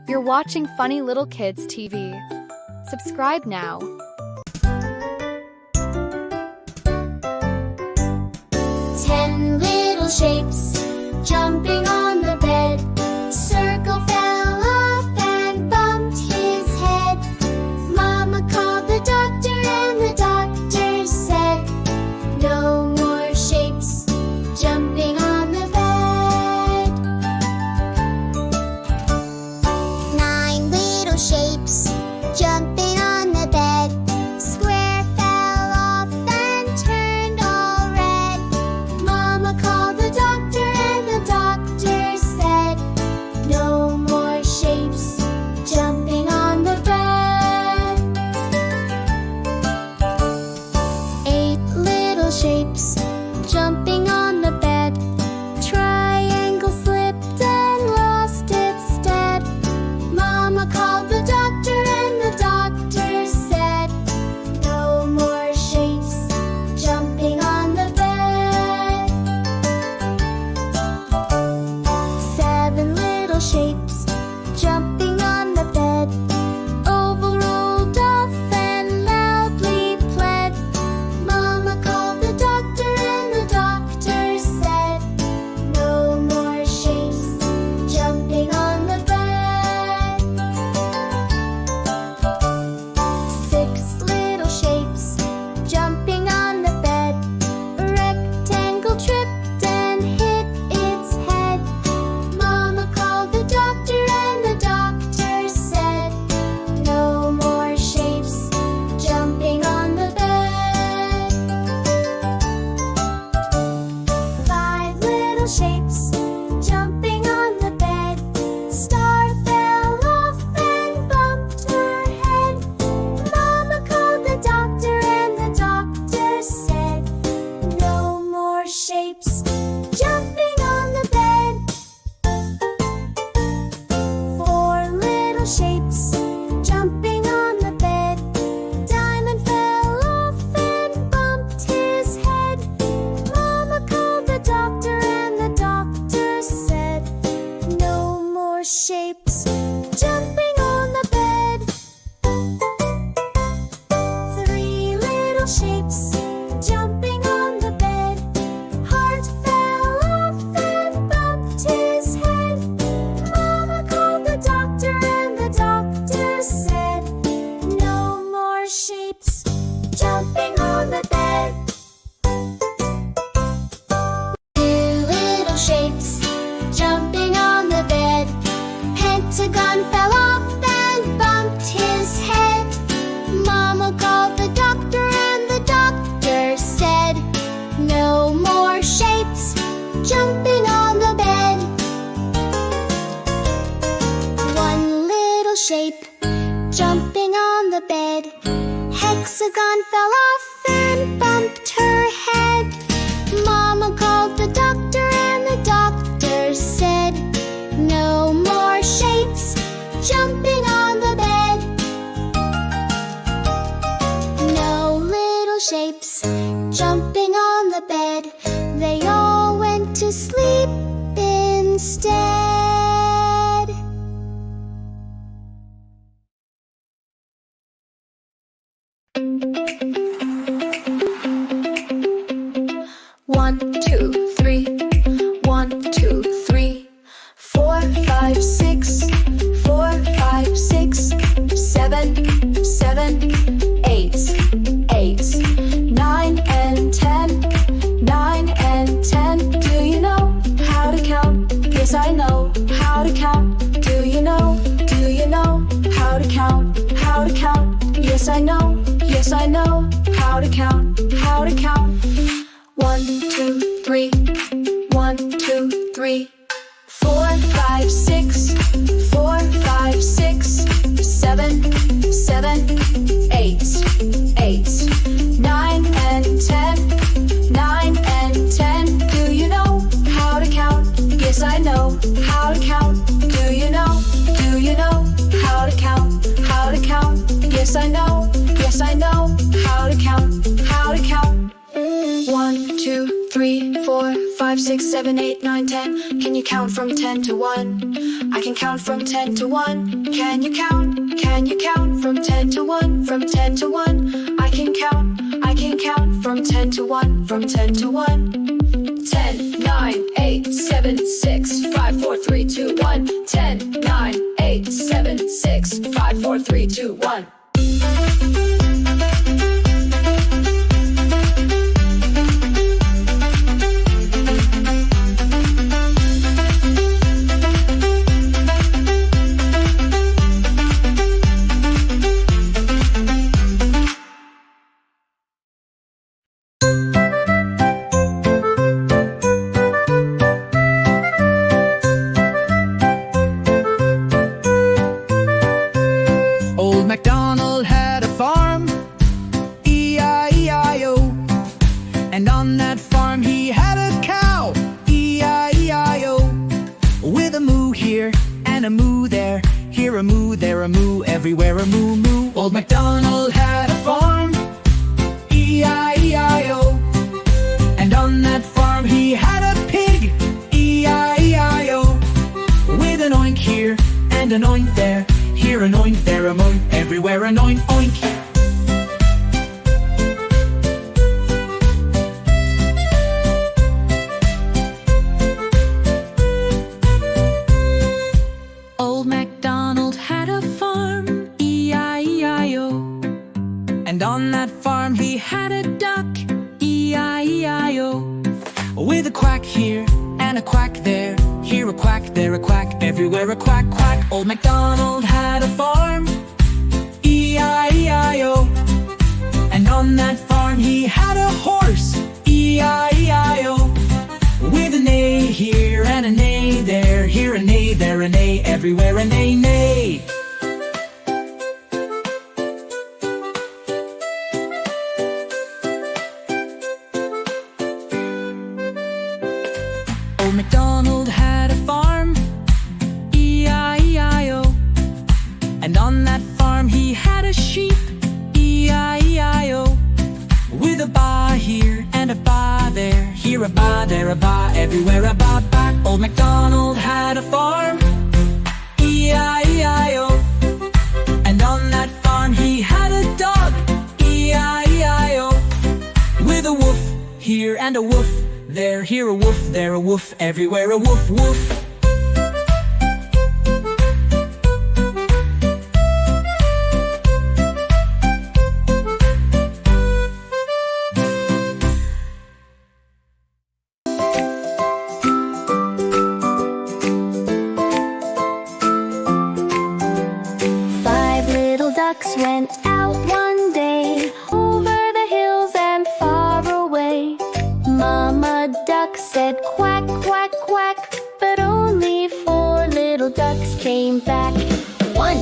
You're watching Funny Little Kids TV. Subscribe now. Ten little shapes jumping on the bed. Circle fell off and bumped his head. Mama called the doctor and the doctor said, no more shapes jumping on the bed. Nine little shapes jumping on the bed. Square fell off and turned all red. Mama called the doctor and the doctor said, no more shapes jumping on the bed. Eight little shapes jumping on the bed. Triangle slipped and lost its step. Mama called the doctor and the doctor said, no more shapes jumping on the bed. Seven little shapes jumping on the bed. Oval rolled off and loudly pled. Mama called the doctor and the doctor said, no more shapes jumping on the bed. Six little shapes jumping on the bed. A rectangle tripped and hit its head. Mama called the doctor and the doctor said, no more shapes jumping on the bed. Five little shapes jumping on the bed. Star fell off and bumped her head. Mama called the doctor and the doctor said, no more shapes jumping on the bed. Four little shapes jumping on the bed. Diamond fell off and bumped his head. Mama called the doctor and the doctor said, no more shapes jumping on the bed. Three little shapes jumping on the bed. Heart fell off and bumped his head. Mama called the doctor and the doctor said, no more shapes jumping on the bed. Two little shapes jumping on the bed. Pentagon fell off and bumped his head. Mama called the doctor and the doctor said, no more shapes jumping on the bed. One little shape jumping on the bed. Hexagon fell off and bumped her head. Mama called the doctor and the doctor said, no more shapes jumping on the bed. No little shapes jumping on the bed. They all went to sleep instead. One, two, three. 1, 2, 3, 4, 5, 6. 4, 5, 6, 7, 7, 8, 8, 9 and 10, 9 and 10. Do you know how to count? Yes, I know how to count. Do you know? Do you know how to count? How to count? Yes, I know. Yes, I know how to count. How to count? 1, 2, 3. 1, 2, 3. 4, 5, 6. 4, 5, 6. 7, 7, 8, 8, 9 and 10, 9 and 10. Do you know how to count? Yes, I know how to count. Do you know? Do you know how to count? How to count? Yes, I know. Yes, I know how to count. How to count? 1, 2, 3, 4, 5. 5, 6, 7, 8, 9, 10. Can you count from 10 to 1? I can count from 10 to 1. Can you count? Can you count from 10 to 1? From 10 to 1. I can count from 10 to 1. From 10 to 1. 10, 9, 8, 7, 6, 5, 4, 3, 2, 1. 10, 9, 8, 7, 6, 5, 4, 3, 2, 1. Old MacDonald had a farm, E-I-E-I-O. And on that farm he had a cow, E-I-E-I-O. With a moo here and a moo there, here a moo, there a moo, everywhere a moo moo. Old MacDonald had a farm, E-I-E-I-O. And on that farm he had a pig, E-I-E-I-O. With an oink here and an oink there, here an oink, there a moink, everywhere an oink, oink. Old MacDonald had a farm, E-I-E-I-O. And on that farm he had a duck, E-I-E-I-O. With a quack here and a quack there, here a quack, there a quack, everywhere a quack, quack. Old MacDonald had a farm, E-I-E-I-O. And on that farm he had a horse, E-I-E-I-O. With a neigh here and a neigh there, here a neigh, there a neigh, everywhere a neigh, neigh. Old MacDonald had a farm, E-I-E-I-O. And on that farm he had a sheep, E-I-E-I-O. With a baa here and a baa there, here a baa, there a baa, everywhere a baa, baa. Old MacDonald had a farm, E-I-E-I-O. And on that farm he had a dog, E-I-E-I-O. With a woof here and a woof there, here a woof, there a woof, everywhere a woof, woof. Five little ducks went out one day, over the hills and far away. Mama duck said quack, quack, quack, but only four little ducks came back. 1,